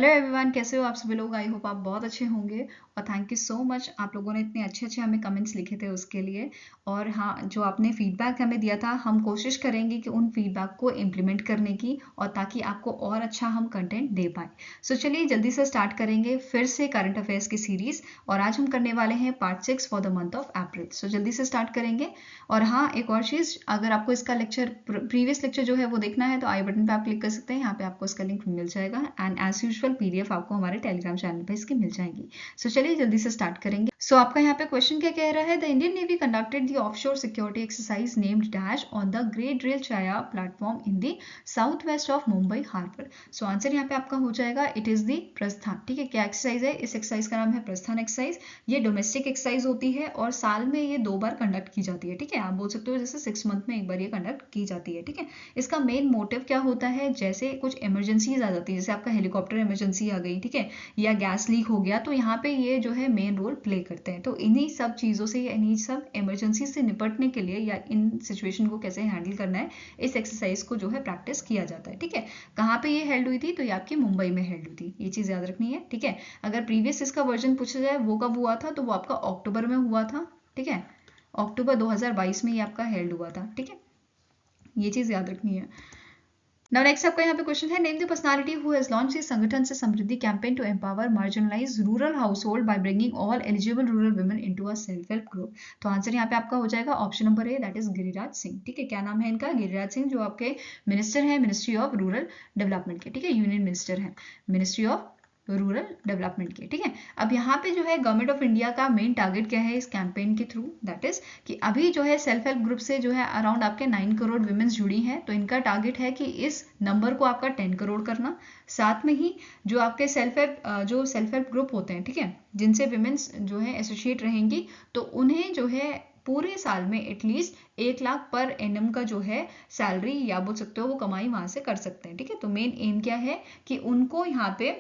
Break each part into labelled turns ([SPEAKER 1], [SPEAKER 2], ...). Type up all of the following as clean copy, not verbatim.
[SPEAKER 1] Hello everyone, कैसे हो आप सभी लोग। आई होप आप बहुत अच्छे होंगे और थैंक यू सो मच, आप लोगों ने इतने अच्छे अच्छे हमें कमेंट्स लिखे थे उसके लिए। और हाँ, जो आपने फीडबैक हमें दिया था, हम कोशिश करेंगे कि उन फीडबैक को इम्प्लीमेंट करने की, और ताकि आपको और अच्छा हम कंटेंट दे पाए। सो चलिए जल्दी से स्टार्ट करेंगे फिर से करंट अफेयर्स की सीरीज, और आज हम करने वाले हैं part 6 for the month of April. So जल्दी से स्टार्ट करेंगे। और हाँ, एक और चीज़, अगर आपको इसका लेक्चर प्रीवियस लेक्चर जो है वो देखना है तो आई बटन पे आप क्लिक कर सकते हैं, यहाँ पे आपको इसका लिंक मिल जाएगा। एंड एज यूजुअल पीडीएफ आपको हमारे टेलीग्राम चैनल पे इसकी मिल जाएगी। सो चलिए जल्दी से स्टार्ट करेंगे। सो आपका यहाँ पे क्वेश्चन क्या कह रहा है, the Indian navy conducted the offshore security exercise named dash on the great drill चाया platform in the south west of Mumbai harbour. So answer यहाँ पे आपका हो जाएगा, इट इज द प्रस्थान। ठीक है, क्या एक्सरसाइज है, इस एक्सरसाइज का नाम है प्रस्थान एक्सरसाइज। ये डोमेस्टिक एक्सरसाइज होती है और साल में ये 2 बार कंडक्ट की जाती है। ठीक है, आप बोल सकते हो जैसे 6 मंथ में एक बार ये कंडक्ट की जाती है। ठीक है, इसका मेन मोटिव क्या होता है, जैसे कुछ इमरजेंसीज आ जाती है, जैसे आपका हेलीकॉप्टर इमरजेंसी आ गई, ठीक है, या गैस लीक हो गया, तो यहाँ पे ये जो है मेन रोल प्ले करते हैं। तो इन्हीं सब चीज़ों से या इन्हीं सब इमरजेंसी से निपटने के लिए, या इन सिचुएशन को कैसे हैंडल करना है, इस एक्सरसाइज को जो है प्रैक्टिस किया जाता है। ठीक है, कहाँ पे ये हेल्ड हुई थी, तो ये आपकी मुंबई में हेल्ड हुई थी, ये चीज़ याद रखनी है। ठीक है, अगर प्रीवियस इसका वर्जन पूछा जाए वो कब हुआ था, तो वो आपका अक्टूबर में हुआ था। ठीक है, अक्टूबर 2022 में ये आपका हेल्ड हुआ था। ठीक है, ये चीज़ याद रखनी है। नाउ नेक्स्ट आपका यहाँ पे क्वेश्चन है, name the personality who has launch the Sangathan se Samriddhi campaign to empower marginalize rural household by bringing all eligible rural women into a self help group. तो आंसर यहाँ पे आपका हो जाएगा option number A, that is Giriraj Singh. ठीक है, क्या नाम है इनका, गिरिराज सिंह, जो आपके मिनिस्टर है मिनिस्ट्री ऑफ रूरल डेवलपमेंट के। ठीक है, यूनियन मिनिस्टर है मिनिस्ट्री ऑफ रूरल डेवलपमेंट के। ठीक है, अब यहाँ पे जो है गवर्नमेंट ऑफ इंडिया का मेन टारगेट क्या है इस कैंपेन के थ्रू, दैट इज कि अभी जो है सेल्फ हेल्प ग्रुप से जो है अराउंड आपके 9 करोड़ वुमेन्स जुड़ी हैं। तो इनका टारगेट है कि इस नंबर को आपका 10 करोड़ करना। साथ में ही जो आपके सेल्फ हेल्प ग्रुप होते हैं, ठीक है, जिनसे वुमेन्स जो है एसोसिएट रहेंगी, तो उन्हें जो है पूरे साल में एटलीस्ट 1 लाख पर एनम का जो है सैलरी, या बोल सकते हो वो कमाई वहां से कर सकते हैं। ठीक है, तो मेन एम क्या है कि उनको यहाँ पे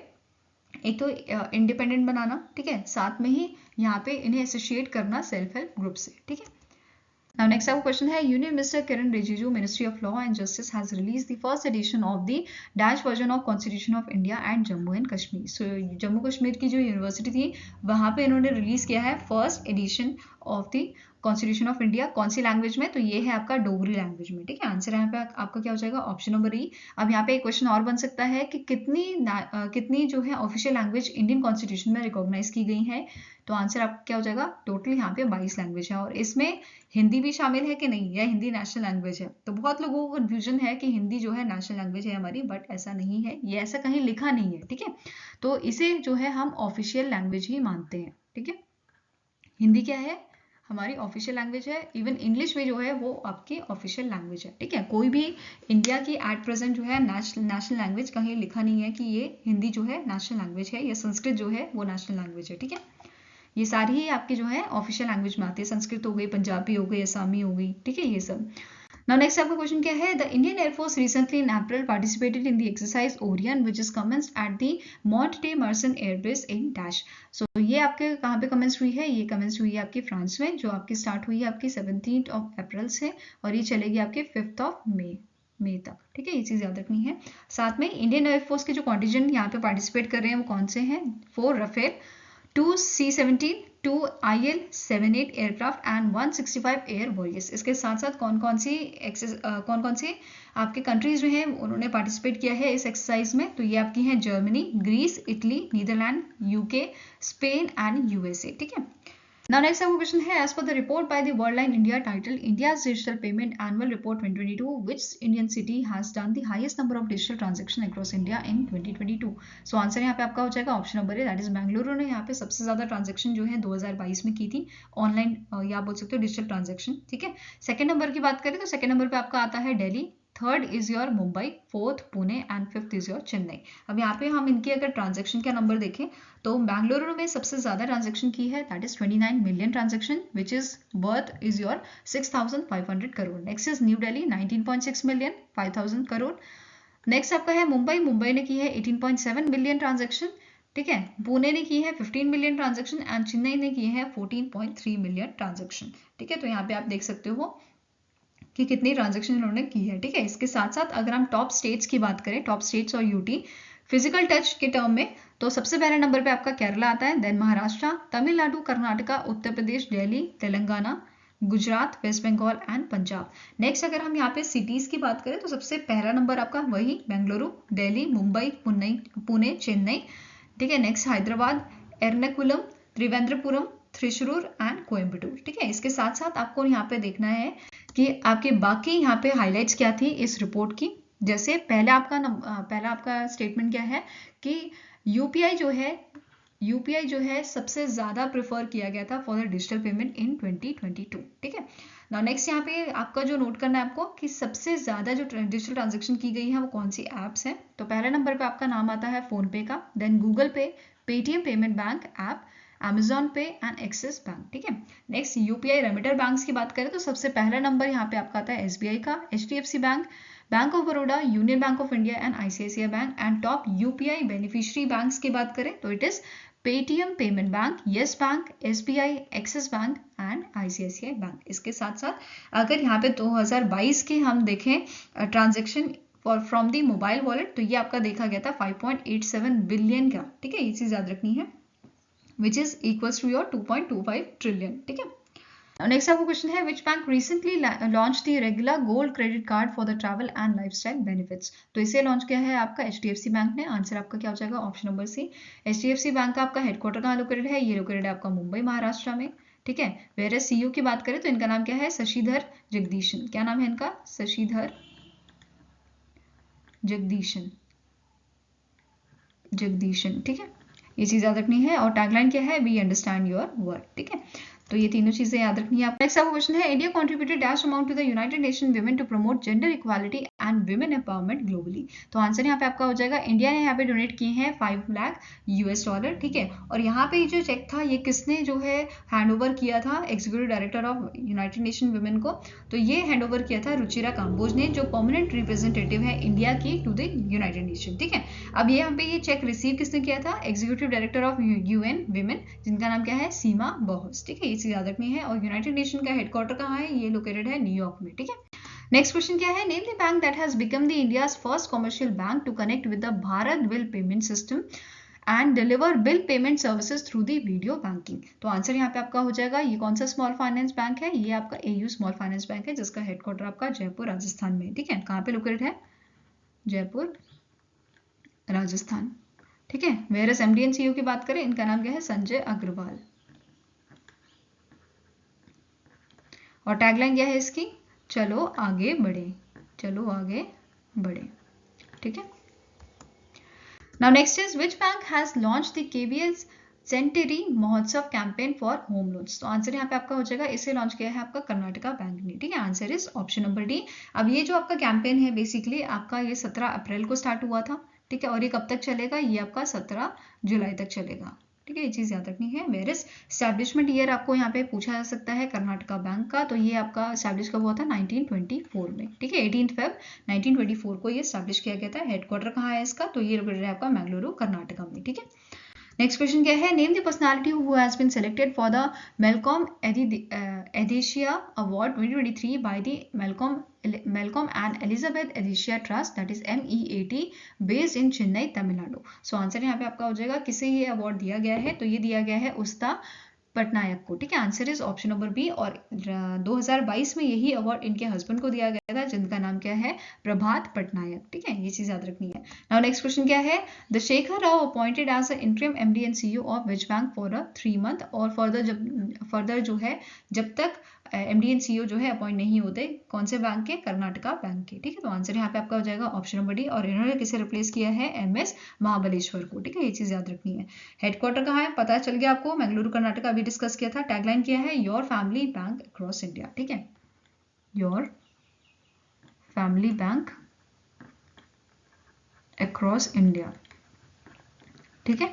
[SPEAKER 1] एक तो इंडिपेंडेंट बनाना, ठीक है, साथ में ही यहाँ पे इन्हें एसोसिएट करना सेल्फ हेल्प ग्रुप से। ठीक है, नाउ नेक्स्ट आपका क्वेश्चन है, union minister Kiran Rijiju ministry of law and justice has release the first edition of the dash version of constitution of India and Jammu and Kashmir. So Jammu Kashmir की जो यूनिवर्सिटी थी वहां पे इन्होंने रिलीज किया है first edition of the constitution of India. कौन सी language में, तो ये है आपका डोगरी लैंग्वेज में। ठीक है, आंसर यहाँ पे आपका क्या हो जाएगा, ऑप्शन नंबर ई। अब यहाँ पे एक क्वेश्चन और बन सकता है कि कितनी जो है ऑफिशियल लैंग्वेज इंडियन कॉन्स्टिट्यूशन में रिकॉग्नाइज की गई है। तो आंसर आपका क्या हो जाएगा, टोटल यहाँ पे 22 लैंग्वेज है, और इसमें हिंदी भी शामिल है कि नहीं, या हिंदी नेशनल लैंग्वेज है। तो बहुत लोगों को कंफ्यूजन है कि हिंदी जो है नेशनल लैंग्वेज है हमारी, बट ऐसा नहीं है, ये ऐसा कहीं लिखा नहीं है। ठीक है, तो इसे जो है हम ऑफिशियल लैंग्वेज ही मानते हैं। ठीक है, हिंदी क्या है, हमारी ऑफिशियल लैंग्वेज है। इवन इंग्लिश में जो है वो आपकी ऑफिशियल लैंग्वेज है। ठीक है, कोई भी इंडिया की एट प्रेजेंट जो है नेशनल लैंग्वेज कहीं लिखा नहीं है कि ये हिंदी जो है नेशनल लैंग्वेज है, या संस्कृत जो है वो नेशनल लैंग्वेज है। ठीक है, ये सारी ही आपकी जो है ऑफिशियल लैंग्वेज में आती है, संस्कृत हो गई, पंजाबी हो गई, असमी हो गई। ठीक है, ये सब। नाउ नेक्स्ट आपका क्वेश्चन क्या है, the Indian air force recently in April participated in the exercise Orion which is commenced at the Mont de Marsan airbase in dash. So ये आपके कहाँ पे कमेंस हुई है, ये कमेंस हुई है आपकी फ्रांस में, जो आपकी स्टार्ट हुई है आपकी 17 अप्रैल से, और ये चलेगी आपके 5 मई तक। ठीक है, ये चीज़ याद रखनी है। साथ में इंडियन एयरफोर्स के जो कॉन्टिजेंट यहाँ पे पार्टिसिपेट कर रहे हैं वो कौन से हैं, 4 Rafale, 2 C-17, 2 IL-78 aircraft and 165 air warriors. इसके साथ साथ कौन कौन सी आपके कंट्रीज जो हैं उन्होंने पार्टिसिपेट किया है इस एक्सरसाइज में, तो ये आपकी हैं Germany, Greece, Italy, Netherland, UK, Spain and USA. ठीक है, Now next आपका क्वेश्चन है, as per the report by the Worldline India titled India's Digital Payment Annual Report 2022, which Indian city has done the highest number of digital transaction across India in 2022? So answer यहाँ पे आपका हो जाएगा option number A, that is Bengaluru ने यहाँ पे सबसे ज्यादा ट्रांजेक्शन जो है 2022 में की थी ऑनलाइन, या बोल सकते हो डिजिटल ट्रांजेक्शन। ठीक है, सेकंड नंबर की बात करें तो सेकंड नंबर पे आपका आता है Delhi, third is your Mumbai, fourth Pune and fifth is your Chennai. अब यहाँ पे हम इनकी अगर ट्रांजेक्शन का नंबर देखें तो बेंगलुरु में सबसे ज्यादा ट्रांजेक्शन की है, that is 29 million transaction, which is worth is your 6,500 crore. Next is new Delhi 19.6 million, 5,000 crore. Next आपका है मुंबई ने की है 18.7 मिलियन ट्रांजेक्शन। ठीक है, पुणे ने की है 15 मिलियन ट्रांजेक्शन एंड चेन्नई ने की है 14.3 मिलियन ट्रांजेक्शन। ठीक है, तो यहाँ पे आप देख सकते हो कि कितनी ट्रांजेक्शन इन्होंने की है। ठीक है, इसके साथ साथ अगर हम टॉप स्टेट्स की बात करें, टॉप स्टेट्स और यूटी, फिजिकल टच के टर्म में तो सबसे पहले नंबर पे आपका केरला आता है, then Maharashtra, Tamil Nadu, Karnataka, Uttar Pradesh, Delhi, Telangana, Gujarat, West Bengal and Punjab. Next अगर हम यहाँ पे सिटीज की बात करें तो सबसे पहला नंबर आपका वही बेंगलुरु, दिल्ली, मुंबई, पुणे, चेन्नई, ठीक है। नेक्स्ट हैदराबाद, एर्नाकुलम, त्रिवेंद्रपुरम, थ्रिशूर एंड कोयम्बटूर, ठीक है। इसके साथ साथ आपको यहाँ पे देखना है कि आपके बाकी यहाँ पे हाईलाइट्स क्या थी इस रिपोर्ट की। जैसे पहला आपका स्टेटमेंट क्या है कि यूपीआई जो है सबसे ज्यादा प्रेफर किया गया था for the digital payment in 2022, ठीक है। नाउ नेक्स्ट यहाँ पे आपका जो नोट करना है आपको कि सबसे ज्यादा जो डिजिटल ट्रांजेक्शन की गई है वो कौन सी एप्स हैं। तो पहले नंबर पे आपका नाम आता है फोन पे का, देन गूगल पे, Paytm payment bank app, Amazon पे एंड एक्सिस बैंक, ठीक है। नेक्स्ट यूपीआई रेमिटर बैंक्स की बात करें तो सबसे पहला नंबर यहाँ पे आपका आता है एसबीआई का, HDFC bank, bank of Baroda, union bank of India and ICICI bank. And top UPI beneficiary banks की बात करें तो it is Paytm payment bank, yes bank, SBI, axis bank and ICICI bank. इसके साथ साथ अगर यहाँ पे 2022 के हम देखें transaction from the mobile wallet तो ये आपका देखा गया था 5.87 बिलियन का, ठीक है। ये चीज याद रखनी है, which is equals to your 2.25 trillion, ठीक है। नेक्स्ट आपको क्वेश्चन है which bank recently launch the regular gold credit card for the travel and lifestyle benefits. तो इसे लॉन्च किया है आपका एचडीएफसी बैंक ने। आंसर आपका क्या हो जाएगा option number C. HDFC bank का आपका हेडक्वार्टर कहाँ लोकेटेड है, ये लोकेटेड है आपका मुंबई महाराष्ट्र में, ठीक है। वेयर सीईओ की बात करें तो इनका नाम क्या है, शशिधर जगदीशन। क्या नाम है इनका, शशिधर जगदीशन, ठीक है। ये चीज याद रखनी है। और टैगलाइन क्या है, वी अंडरस्टैंड योर वर्ड, ठीक है। तो ये तीनों चीजें याद रखनी है। नेक्स्ट आपका क्वेश्चन है India contributed dash amount to the United Nation Women to promote gender equality and women empowerment globally. तो आंसर यहाँ पे आपका हो जाएगा इंडिया ने यहाँ पे डोनेट किए हैं $5 लाख, ठीक है। और यहाँ पे जो चेक था ये किसने जो है हैंड ओवर किया था executive director of United Nation women को। तो ये हैंड ओवर किया था रुचिरा काम्बोज ने, जो परमानेंट रिप्रेजेंटेटिव है इंडिया की टू द यूनाइटेड नेशन, ठीक है। अब यहाँ पे ये चेक रिसीव किसने किया था, executive director of UN women, जिनका नाम क्या है, सीमा बॉस, ठीक है। ये चीज याद रखनी है। और यूनाइटेड नेशन का हेडक्वार्टर कहाँ है, ये लोकेटेड है न्यूयॉर्क में, ठीक है। नेक्स्ट क्वेश्चन क्या है, name the bank that has become the India's first commercial bank to connect with the Bharat bill payment system and deliver bill payment services through the video banking. तो answer यहाँ पे आपका हो जाएगा, ये कौन सा स्मॉल फाइनेंस बैंक है, ये आपका एयू स्मॉल फाइनेंस बैंक है, जिसका हेडक्वार्टर आपका जयपुर राजस्थान में, ठीक है। कहाँ पे लोकेटेड है, जयपुर राजस्थान, ठीक है। वेयर एमडी एंड सीईओ की बात करें, इनका नाम क्या है, संजय अग्रवाल। और टैगलाइन क्या है इसकी, चलो आगे बढ़े, चलो आगे बढ़े, ठीक है। Now next is which bank has launch the KVS centenary Mahotsav campaign for home loans. तो आंसर यहाँ पे आपका हो जाएगा, इसे लॉन्च किया है आपका कर्नाटका बैंक ने, ठीक है। Answer is option number D. अब ये जो आपका कैंपेन है बेसिकली आपका ये 17 अप्रैल को स्टार्ट हुआ था, ठीक है। और ये कब तक चलेगा, ये आपका 17 जुलाई तक चलेगा, ठीक है। ये चीज याद रखनी है। वेयर इज एस्टैब्लिशमेंट ईयर आपको यहाँ पे पूछा जा सकता है कर्नाटका बैंक का। तो ये आपका एस्टैब्लिश कब हुआ था, 1924 में, ठीक है। 18 फेब 1924 को ये एस्टैब्लिश किया गया था। हेडक्वार्टर कहाँ है इसका, तो ये लोकेटेड है आपका मैंगलुरु कर्नाटका में, ठीक है। नेक्स्ट क्वेश्चन क्या है, name the personality who has been selected for the Malcolm Adiseshiah award 2023 by the Malcolm and Elizabeth Edicia Trust, that is MEAT, based in Chennai, Tamil Nadu. So answer यहाँ पे आपका हो जाएगा, किसे ये अवार्ड दिया गया है, तो ये दिया गया है उस्ता पटनायक को, ठीक है। Answer is option number B. और 2022 में यही अवार्ड इनके हस्बैंड को दिया गया था, जिनका नाम क्या है, प्रभात पटनायक, ठीक है। ये चीज याद रखनी है। नाउ नेक्स्ट क्वेश्चन क्या है, the Shekhar Rao appointed as a interim MD and CEO of which bank for a 3 month. और फर्दर जो है जब तक एमडी एंड सीईओ जो है अपॉइंट नहीं होते, कौन से बैंक के, कर्नाटका बैंक के, ठीक है। तो आंसर यहाँ पे आपका हो जाएगा ऑप्शन नंबर डी। और इन्होंने किसे रिप्लेस किया है, एमएस महाबलेश्वर को, ठीक है। ये चीज याद रखनी है। हेडक्वार्टर कहाँ है, पता चल गया आपको, मैंगलुरु कर्नाटका अभी डिस्कस किया था। टैगलाइन किया है, your family bank across India, ठीक है। Your family bank across India, ठीक है।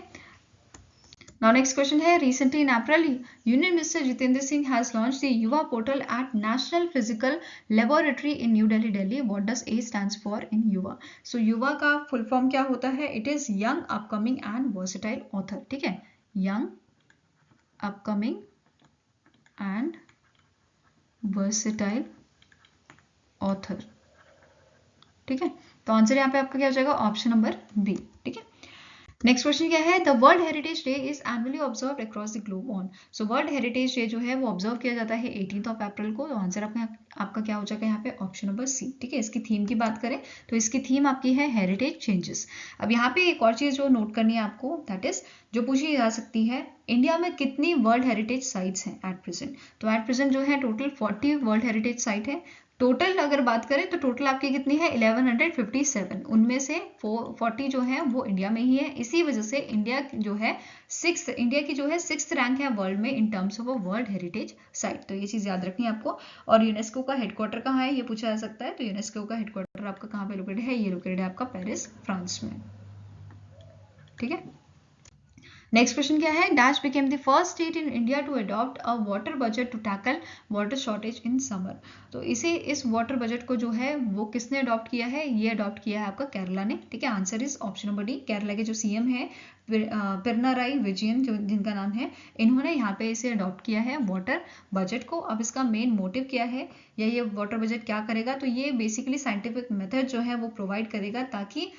[SPEAKER 1] Now next question है, recently in April, Union Minister Jitendra Singh has launched the Yuva portal at National Physical Laboratory in New Delhi, Delhi. What does A stands for in Yuva? So Yuva का full form क्या होता है? It is Young, Upcoming and Versatile Author, ठीक है। Young, Upcoming and Versatile Author, ठीक है। तो answer यहाँ पे आपका क्या हो जाएगा, ऑप्शन नंबर बी, ठीक है। नेक्स्ट क्वेश्चन क्या है, the world heritage day is annually observe across the globe on. So world heritage day जो है वो ऑब्जर्व किया जाता है 18 अप्रैल को। तो आंसर आपका क्या हो जाएगा यहाँ पे, ऑप्शन नंबर सी। ठीक है, इसकी थीम की बात करें तो इसकी थीम आपकी है हेरिटेज चेंजेस। अब यहाँ पे एक और चीज जो नोट करनी है आपको, दैट इज जो पूछी जा सकती है, इंडिया में कितनी वर्ल्ड हेरिटेज साइट्स हैं एट प्रेजेंट। तो एट प्रेजेंट जो है टोटल 40 वर्ल्ड हेरिटेज साइट है। टोटल अगर बात करें तो टोटल आपकी कितनी है, 1157। उनमें से 40 जो है वो इंडिया में ही है। इसी वजह से इंडिया जो है इंडिया की जो है 6th रैंक है वर्ल्ड में in terms of a world heritage site. तो ये चीज याद रखनी है आपको। और यूनेस्को का हेडक्वार्टर कहाँ है, ये पूछा जा सकता है। तो यूनेस्को का हेडक्वार्टर आपका कहाँ पे लोकेटेड है, ये लोकेटेड है आपका पेरिस, फ्रांस में। ठीक है, नेक्स्ट क्वेश्चन क्या है, dash became the first state in India to adopt a water budget to tackle water shortage in summer. तो इस वाटर बजट को जो है वो किसने अडॉप्ट किया है, ये अडॉप्ट किया है आपका केरला ने। ठीक है, answer is option number D. Kerala के जो सीएम है पिनराई विजयन, जो जिनका नाम है, इन्होंने यहाँ पे इसे अडॉप्ट किया है वाटर बजट को। अब इसका मेन मोटिव क्या है, या ये वाटर बजट क्या करेगा, तो ये बेसिकली साइंटिफिक मेथड जो है वो प्रोवाइड करेगा ताकि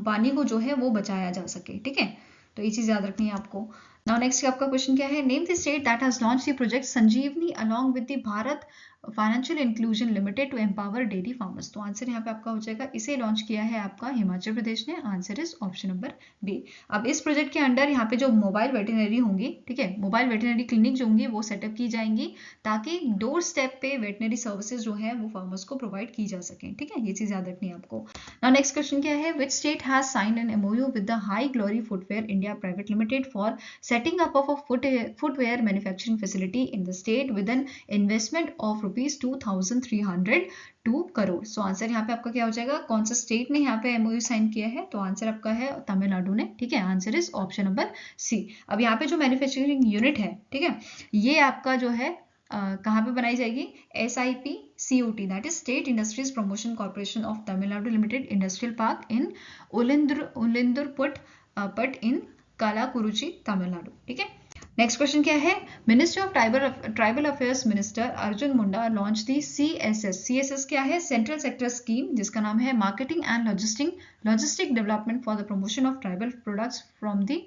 [SPEAKER 1] पानी को जो है वो बचाया जा सके। ठीक है, तो ये चीज याद रखनी है आपको। नाउ नेक्स्ट आपका क्वेश्चन क्या है, name the state that has launch the project Sanjeevani along with the Bharat financial inclusion limited to empower dairy farmers. तो आंसर यहाँ पे आपका हो जाएगा, इसे लॉन्च किया है आपका हिमाचल प्रदेश ने। Answer is option number B. अब इस प्रोजेक्ट के अंडर यहाँ पे जो मोबाइल वेटनरी होंगी, ठीक है, मोबाइल वेटनरी क्लिनिक जो होंगी वो सेटअप की जाएंगी ताकि डोर स्टेप पे वेटनरी सर्विसेज जो है वो फार्मर्स को प्रोवाइड की जा सके। ठीक है, ये चीज याद रखनी है आपको। नाउ नेक्स्ट क्वेश्चन क्या है, which state has signed an MOU with the high glory footwear India private limited for setting up of a footwear manufacturing facility in the state with an investment of rupees 2302 crore. So answer यहाँ पे आपका क्या हो जाएगा, कौन सा state ने यहाँ पे एमओयू साइन किया है, तो आंसर आपका है तमिलनाडु ने। ठीक है, answer is option number C. अब यहाँ पे जो मैन्युफैक्चरिंग यूनिट है, ठीक है, ये आपका जो है कहाँ पे बनाई जाएगी, SIPCOT, that is state industries promotion corporation of Tamil Nadu limited industrial park in Ulundurpet in Kallakurichi, Tamil Nadu. ठीक है, नेक्स्ट क्वेश्चन क्या है, ministry of tribal affairs minister Arjun Munda launch the CSS क्या है, सेंट्रल सेक्टर स्कीम, जिसका नाम है marketing and logistic development for the promotion of tribal products from the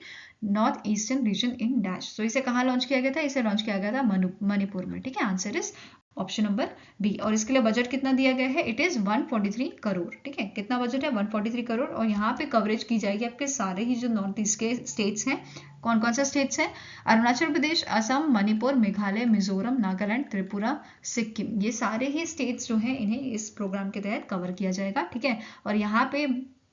[SPEAKER 1] north eastern region in dash. तो इसे कहाँ लॉन्च किया गया था, इसे लॉन्च किया गया था मणिपुर में। ठीक है, answer is option number B. और इसके लिए बजट कितना दिया गया है, इट इज 143 करोड़। ठीक है, कितना बजट है, 143 करोड़। और यहाँ पे कवरेज की जाएगी आपके सारे ही जो नॉर्थ ईस्ट के स्टेट्स हैं। कौन कौन से स्टेट्स हैं, अरुणाचल प्रदेश, असम, मणिपुर, मेघालय, मिजोरम, नागालैंड, त्रिपुरा, सिक्किम, ये सारे ही स्टेट्स जो हैं इन्हें इस प्रोग्राम के तहत कवर किया जाएगा। ठीक है, और यहाँ पे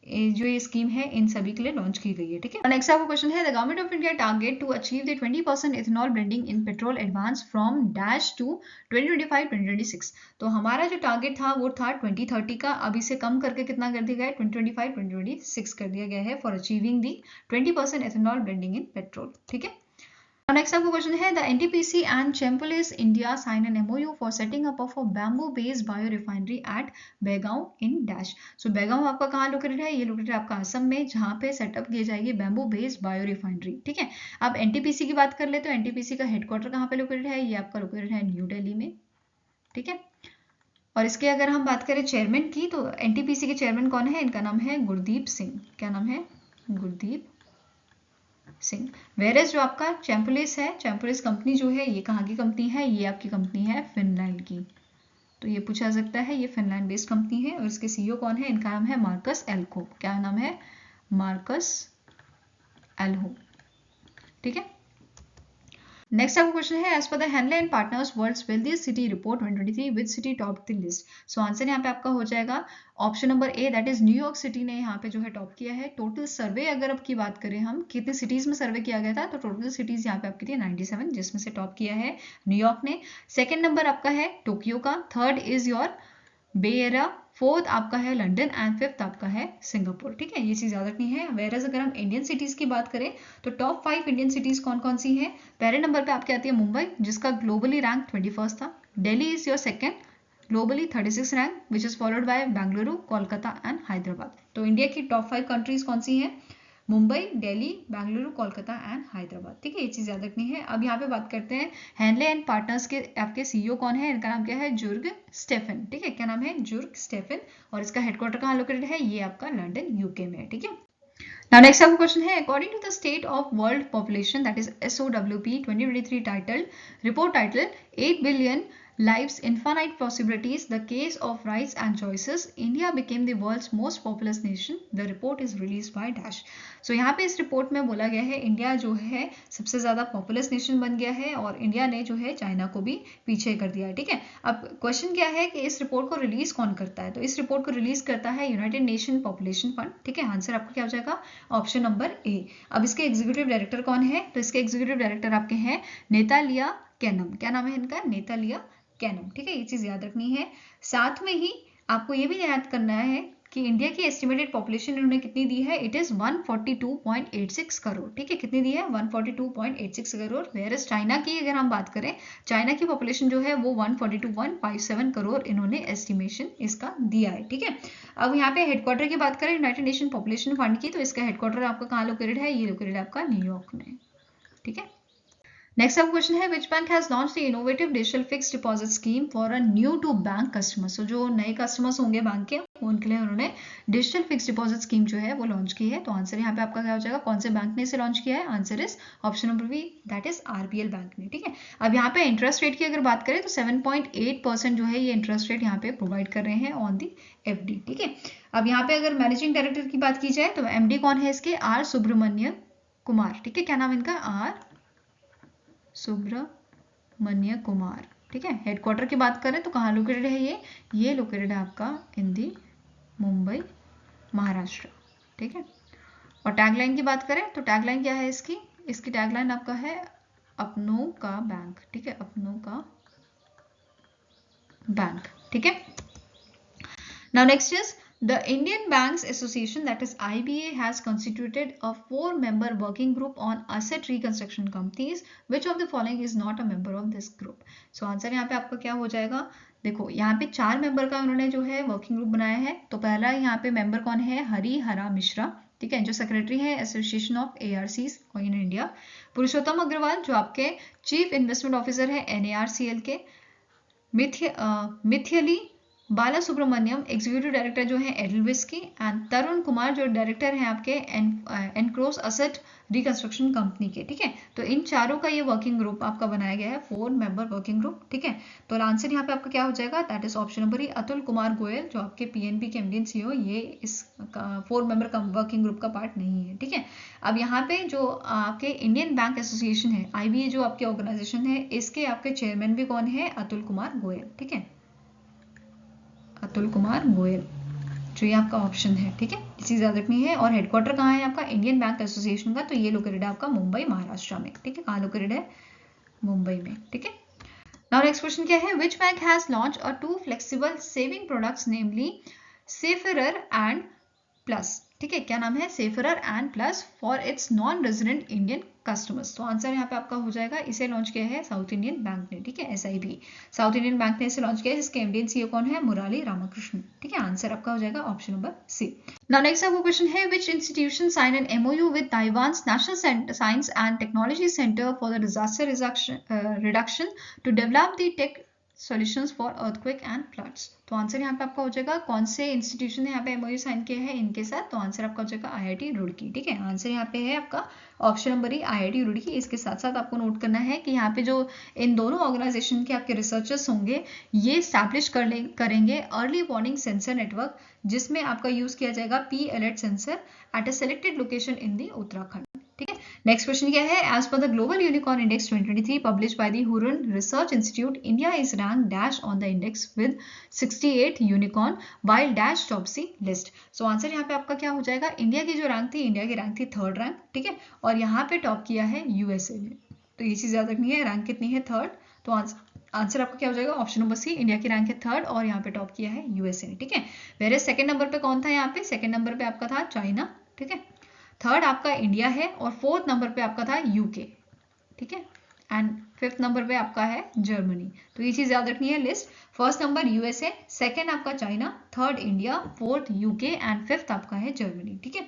[SPEAKER 1] जो ये स्कीम है इन सभी के लिए लॉन्च की गई है। ठीक है, नेक्स्ट आपका क्वेश्चन है, the government of India target to achieve the 20% ethanol blending in petrol advance from dash to 2025-2026। तो हमारा जो टारगेट था वो था 2030 का, अब इसे कम करके कितना कर दिया गया है, 2025-2026 कर दिया गया है for achieving the 20% ethanol blending in petrol. ठीक है, नेक्स्ट आपका क्वेश्चन है, the NTPC and Chempolis India sign an MOU for setting up of a bamboo based bio refinery at Begaon in dash. So Begaon आपका कहाँ लोकेटेड है, ये located है आपका असम में, जहाँ पे सेटअप की जाएगी बैम्बू बेस्ड बायो रिफाइनरी। ठीक है, अब NTPC की बात कर ले तो NTPC का हेडक्वार्टर कहाँ पे लोकेटेड है, ये आपका लोकेटेड है न्यू दिल्ली में। ठीक है, और इसके अगर हम बात करें चेयरमैन की, तो NTPC के चेयरमैन कौन है, इनका नाम है गुरदीप सिंह। क्या नाम है, गुरदीप सिंह। वेरेज जो आपका चैम्पोलिस है, चैम्पोलिस कंपनी जो है ये कहाँ की कंपनी है, ये आपकी कंपनी है फिनलैंड की। तो ये पूछा जा सकता है, ये फिनलैंड बेस्ड कंपनी है। और इसके सीईओ कौन है, इनका नाम है मार्कस एल्हो। क्या नाम है, मार्कस एल्हो। ठीक है, नेक्स्ट आपका क्वेश्चन है, as per the Henley and partners world's wealthiest city report 2023 which city top the list. So answer यहाँ पे आपका हो जाएगा option number A, that is New York city ने यहाँ पे जो है टॉप किया है। टोटल सर्वे अगर आपकी बात करें हम, कितनी सिटीज में सर्वे किया गया था, तो टोटल सिटीज यहाँ पे आपकी थी 97, जिसमें से टॉप किया है न्यूयॉर्क ने। सेकेंड नंबर आपका है टोक्यो का, third is your Bay Area, fourth आपका है लंदन एंड फिफ्थ आपका है सिंगापुर। ठीक है, ये चीज याद रखनी है। वेरएज अगर हम इंडियन सिटीज की बात करें तो टॉप 5 इंडियन सिटीज कौन कौन सी हैं, पहले नंबर पे आपके आती है मुंबई, जिसका ग्लोबली रैंक 21 था। Delhi is your second, globally 36 rank, which is followed by Bengaluru, Kolkata and Hyderabad. तो इंडिया की टॉप 5 कंट्रीज कौन सी हैं, मुंबई, दिल्ली, बेंगलुरु, कोलकाता एंड हैदराबाद। ठीक है, ये चीज याद रखनी है। अब यहाँ पे बात करते हैं हैनले एंड पार्टनर्स के आपके सीईओ कौन है, इनका नाम क्या है, जुर्ग स्टेफन। ठीक है, क्या नाम है, जुर्ग स्टेफन। और इसका हेडक्वार्टर कहाँ लोकेटेड है, ये आपका लंदन यूके में है। ठीक है, Now next up question है, according to the state of world population, that is SOWP 2023 report titled 8 billion lives, infinite possibilities, the case of rights and choices, India became the world's most populous nation, the report is released by dash. So यहाँ पे इस report में बोला गया है India जो है सबसे ज्यादा पॉपुलस नेशन बन गया है और इंडिया ने जो है चाइना को भी पीछे कर दिया है, ठीक है। अब क्वेश्चन क्या है कि इस रिपोर्ट को रिलीज कौन करता है, तो इस रिपोर्ट को रिलीज करता है यूनाइटेड नेशन पॉपुलेशन फंड, ठीक है। आंसर आपका क्या हो जाएगा, ऑप्शन नंबर ए। अब इसके एग्जीक्यूटिव डायरेक्टर कौन है, तो इसके एग्जीक्यूटिव डायरेक्टर आपके हैं नेतालिया कैनम, क्या नाम है इनका, नेतालिया कैनम, ठीक है। ये चीज याद रखनी है। साथ में ही आपको ये भी याद करना है कि इंडिया की एस्टिमेटेड पॉपुलेशन इन्होंने कितनी दी है, इट इज 142.86 करोड़, ठीक है। कितनी दी है, 142.86 करोड़। वेयर इज चाइना की अगर हम बात करें, चाइना की पॉपुलेशन जो है वो 142.57 करोड़ इन्होंने एस्टिमेशन इसका दिया है, ठीक है। अब यहाँ पे हेडक्वार्टर की बात करें यूनाइटेड नेशन पॉपुलेशन फंड की, तो इसका हेडक्वार्टर आपका कहाँ लोकेटेड है, ये लोकेटेड है आपका न्यूयॉर्क में, ठीक है। नेक्स्ट अब क्वेश्चन है, which bank has launch the innovative digital fixed deposit scheme for a new to bank customers. तो जो नए कस्टमर्स होंगे बैंक के उनके लिए उन्होंने डिजिटल फिक्स्ड डिपॉजिट स्कीम जो है वो लॉन्च की है। तो आंसर यहाँ पे आपका क्या हो जाएगा, कौन से बैंक ने इसे लॉन्च किया है, answer is option number B, that is RBL bank ने, ठीक है। अब यहाँ पे इंटरेस्ट रेट की अगर बात करें तो 7.8% जो है ये इंटरेस्ट रेट यहाँ पे प्रोवाइड कर रहे हैं ऑन दी एफडी, ठीक है। अब यहाँ पे अगर मैनेजिंग डायरेक्टर की बात की जाए तो एमडी कौन है इसके, आर सुब्रमण्य कुमार, ठीक है। क्या नाम इनका, आर सुब्रमण्य कुमार, ठीक है। हेडक्वार्टर की बात करें तो कहाँ लोकेटेड है ये लोकेटेड है आपका इन दी मुंबई महाराष्ट्र, ठीक है। और टैगलाइन की बात करें तो टैगलाइन क्या है इसकी टैगलाइन आपका है अपनों का बैंक, ठीक है, अपनों का बैंक, ठीक है। Now next is the Indian Banks Association, that is IBA, has constituted a 4-member working group on asset reconstruction companies. Which of the following is not a member of this group? So answer यहाँ पे आपका क्या हो जाएगा, देखो यहाँ पे 4 member का उन्होंने जो है वर्किंग ग्रुप बनाया है। तो पहला यहाँ पे मेंबर कौन है, हरिहरा मिश्रा, ठीक है, जो सेक्रेटरी है association of ARCs in India. Purushottam Agrawal जो आपके चीफ इन्वेस्टमेंट ऑफिसर है NARCL के। मिथियली बाला सुब्रमण्यम एग्जीक्यूटिव डायरेक्टर जो है एडलविस की, एंड तरुण कुमार जो डायरेक्टर हैं आपके एनक्रोस असेट रिकंस्ट्रक्शन कंपनी के, ठीक है। तो इन चारों का ये वर्किंग ग्रुप आपका बनाया गया है, 4 मेंबर वर्किंग ग्रुप, ठीक है। तो आंसर यहाँ पे आपका क्या हो जाएगा, दैट इज ऑप्शन नंबर ई, अतुल कुमार गोयल जो आपके PNB के MD CEO, ये इस 4 मेंबर वर्किंग ग्रुप का पार्ट नहीं है, ठीक है। अब यहाँ पे जो आपके इंडियन बैंक एसोसिएशन है IBA जो आपके ऑर्गेनाइजेशन है, इसके आपके चेयरमैन भी कौन है, अतुल कुमार गोयल, ठीक है, अतुल कुमार गोयल, जो ये आपका ऑप्शन है, ठीक है। इसी याद रखनी है। और हेडक्वार्टर कहाँ है आपका इंडियन बैंक एसोसिएशन का, तो ये लोकेटेड है आपका मुंबई महाराष्ट्र में, ठीक है। कहाँ लोकेटेड है, मुंबई में, ठीक है। नाउ नेक्स्ट क्वेश्चन क्या है, which bank has launch a 2 flexible saving products namely safer and plus, ठीक है। क्या नाम है, safer and plus for its non resident Indian customers. तो आंसर यहाँ पे आपका हो जाएगा, इसे लॉन्च किया है साउथ इंडियन बैंक ने, ठीक है, SIB साउथ इंडियन बैंक ने इसे लॉन्च किया है, जिसके MD CEO कौन है, मुराली रामाकृष्णन, ठीक है। आंसर आपका हो जाएगा option number C. Now next आपका क्वेश्चन है, which institution sign an MOU with Taiwan's national science and technology center for the disaster reduction to develop the tech solutions for earthquake and floods. तो answer यहाँ पे आपका हो जाएगा, कौन से इंस्टीट्यूशन ने यहाँ पे MOU साइन किया है इनके साथ, तो आंसर आपका हो जाएगा IIT रुड़की, ठीक है। आंसर यहाँ पे है आपका ऑप्शन नंबर ई, IIT रुड़की। इसके साथ साथ आपको नोट करना है कि यहाँ पे जो इन दोनों ऑर्गेनाइजेशन के आपके रिसर्चर्स होंगे, ये स्टैब्लिश करेंगे अर्ली वार्निंग सेंसर नेटवर्क, जिसमें आपका यूज किया जाएगा P alert sensor at a selected location in the Uttarakhand, ठीक है। नेक्स्ट क्वेश्चन क्या है, as per the global unicorn index 2023 publish by the Hurun research institute, India is rank dash on the index with 68 unicorn while dash top the list. So answer यहाँ पे आपका क्या हो जाएगा, इंडिया की जो रैंक थी, इंडिया की रैंक थी 3rd रैंक, ठीक है। और यहाँ पे टॉप किया है USA ने, तो ये चीज याद रखनी है, रैंक कितनी है 3rd। तो आंसर आपका क्या हो जाएगा, ऑप्शन नंबर सी, इंडिया की रैंक है 3rd और यहाँ पे टॉप किया है USA ने, ठीक है। वेरे सेकंड नंबर पे कौन था, यहाँ पे सेकंड नंबर पे आपका था चाइना, ठीक है। 3rd आपका इंडिया है और 4th नंबर पे आपका था UK, ठीक है। एंड 5th नंबर पे आपका है जर्मनी। तो ये चीज याद रखनी है list, 1st number USA, 2nd आपका China, 3rd India, 4th UK and 5th आपका है जर्मनी, ठीक है।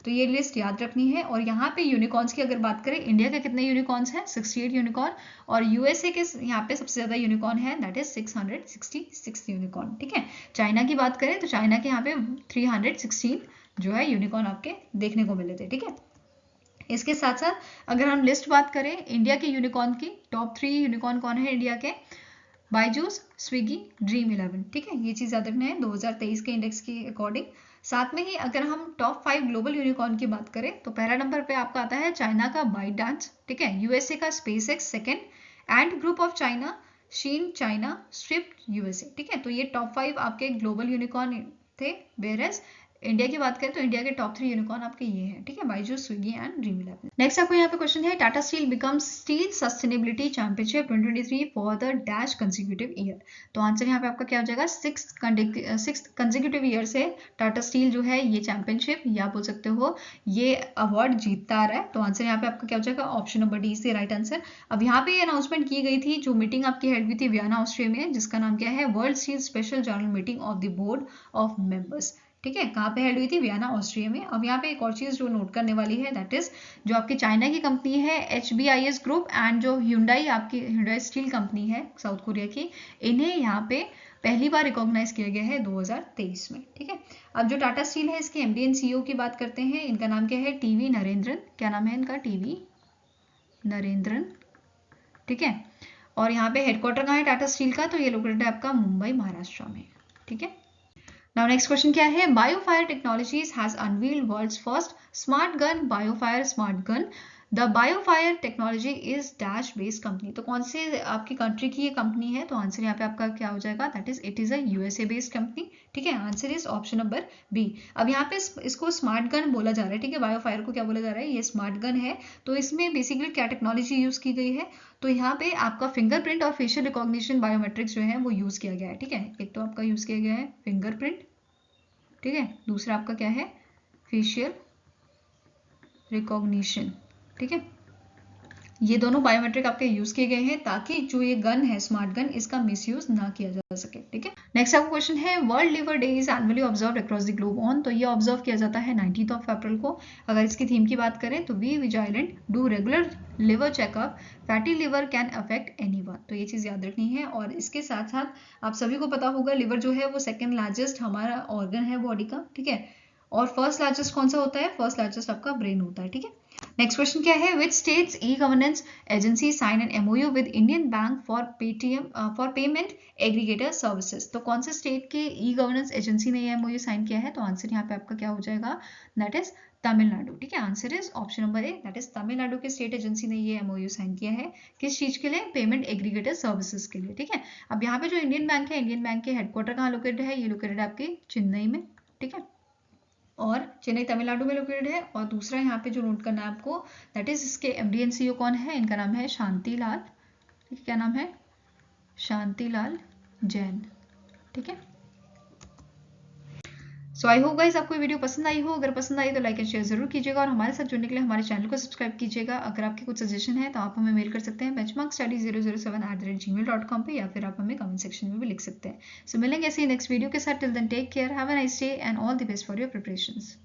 [SPEAKER 1] तो ये लिस्ट याद रखनी है। और यहाँ पे यूनिकॉर्न्स की अगर बात करें, इंडिया के कितने यूनिकॉर्न्स हैं, 68 यूनिकॉर्न, और USA के यहाँ पे सबसे ज्यादा यूनिकॉर्न है, दैट इज 666 यूनिकॉर्न, ठीक है। चाइना की बात करें तो चाइना के यहाँ पे 316 जो है यूनिकॉर्न आपके देखने को मिले थे। ठीक है, इसके साथ साथ अगर हम लिस्ट बात करें इंडिया के यूनिकॉर्न की, टॉप 3 यूनिकॉर्न कौन है इंडिया के? बायजूस, स्विगी, ड्रीम11। ठीक है, ये चीज याद रखना है 2023 के इंडेक्स के अकॉर्डिंग। साथ में ही अगर हम टॉप 5 ग्लोबल यूनिकॉर्न की बात करें तो पहला नंबर पे आपका आता है चाइना का बाइटडांस। ठीक है, यूएसए का SpaceX second, and group of China, Shein China, Swift USA. ठीक है, तो ये टॉप 5 आपके ग्लोबल यूनिकॉर्न थे। वेयरएज इंडिया की बात करें तो इंडिया के टॉप 3 यूनिकॉर्न आपके ये हैं। ठीक है, Byju's, Swiggy and Dream11. Next आपको यहाँ पे क्वेश्चन है, Tata steel becomes steel sustainability championship 2023 for the dash consecutive year. तो आंसर यहाँ पे आपका क्या हो जाएगा? 6 कंसेक्यूटिव ईयर से टाटा स्टील जो है ये चैंपियनशिप या बोल सकते हो ये अवार्ड जीतता आ रहा है। तो आंसर यहाँ पे आपका क्या हो जाएगा? ऑप्शन नंबर डी से राइट आंसर। अब यहाँ पे अनाउंसमेंट की गई थी, जो मीटिंग आपकी हेड हुई थी वियना ऑस्ट्रिया में, जिसका नाम क्या है? World steel special general meeting of the board of members. ठीक है, कहाँ पे हेड हुई थी? वियना ऑस्ट्रिया में। अब यहाँ पे एक और चीज जो नोट करने वाली है, दैट इज जो आपकी चाइना की कंपनी है HBIS ग्रुप एंड जो ह्यूंडई आपकी ह्यूंडई स्टील कंपनी है साउथ कोरिया की, इन्हें यहाँ पे पहली बार रिकॉग्नाइज किया गया है 2023 में। ठीक है, अब जो टाटा स्टील है इसके MD एंड CEO की बात करते हैं, इनका नाम क्या है? TV नरेंद्रन। क्या नाम है इनका? TV नरेंद्रन। ठीक है, और यहाँ पे हेडक्वार्टर कहाँ है टाटा स्टील का? तो ये लोकेटेड है आपका मुंबई महाराष्ट्र में। ठीक है, Now next question क्या है? BioFire Technologies has unveiled world's first smart gun, BioFire Smart Gun. The BioFire Technology is dash based company. तो कौन से आपकी कंट्री की ये कंपनी है? तो आंसर यहाँ पे आपका क्या हो जाएगा? That is it is a USA based company. ठीक है, answer is option number B. अब यहाँ पे इसको स्मार्ट गन बोला जा रहा है। ठीक है, बायोफायर को क्या बोला जा रहा है? ये स्मार्ट गन है। तो इसमें बेसिकली क्या टेक्नोलॉजी यूज की गई है? तो यहाँ पे आपका फिंगरप्रिंट और फेशियल रिकॉग्निशन बायोमेट्रिक्स जो है वो यूज किया गया है। ठीक है, एक तो आपका यूज किया गया है फिंगरप्रिंट, ठीक है, दूसरा आपका क्या है? Facial recognition. ठीक है, ये दोनों बायोमेट्रिक आपके यूज किए गए हैं ताकि जो ये गन है स्मार्ट गन, इसका मिसयूज ना किया जा सके। ठीक है, नेक्स्ट आपका क्वेश्चन है, world liver day is annually observed across the globe on. तो ये ऑब्जर्व किया जाता है 19 अप्रैल को। अगर इसकी थीम की बात करें तो we vigilant do regular liver checkup, fatty liver can affect anyone. तो ये चीज याद रखनी है। और इसके साथ साथ आप सभी को पता होगा लिवर जो है वो सेकेंड लार्जेस्ट हमारा ऑर्गन है बॉडी का। ठीक है, और फर्स्ट लार्जेस्ट कौन सा होता है? फर्स्ट लार्जेस्ट आपका ब्रेन होता है। ठीक है, नेक्स्ट क्वेश्चन क्या है? Which states e governance agency sign an MOU with Indian bank for payment aggregator services. तो कौन से स्टेट के ई गवर्नेंस एजेंसी ने ये MOU साइन किया है? तो आंसर यहाँ पे आपका क्या हो जाएगा? That is Tamil Nadu. ठीक है, answer is option number A, that is Tamil Nadu के स्टेट एजेंसी ने ये MOU साइन किया है। किस चीज के लिए? पेमेंट एग्रीगेटर सर्विसेज के लिए। ठीक है, अब यहाँ पे जो इंडियन बैंक है, इंडियन बैंक के हेडक्वार्टर कहाँ लोकेटेड है? ये लोकेटेड है आपके चेन्नई में। ठीक है, और चेन्नई तमिलनाडु में लोकेटेड है। और दूसरा यहाँ पे जो नोट करना है आपको, दैट इज इसके MD एंड CEO कौन है? इनका नाम है शांतिलाल। ठीक है, क्या नाम है? शांतिलाल जैन। ठीक है, सो आई होप गाइस आपको ये वीडियो पसंद आई हो। अगर पसंद आई तो लाइक एंड शेयर जरूर कीजिएगा और हमारे साथ जुड़ने के लिए हमारे चैनल को सब्सक्राइब कीजिएगा। अगर आपके कुछ सजेशन है तो आप हमें मेल कर सकते हैं benchmarkstudy007@gmail.com पे, या फिर आप हमें कमेंट सेक्शन में भी लिख सकते हैं। सो मिलेंगे ऐसे ही नेक्स्ट वीडियो के साथ। Till then take care, have a nice day and all the best for your preparations.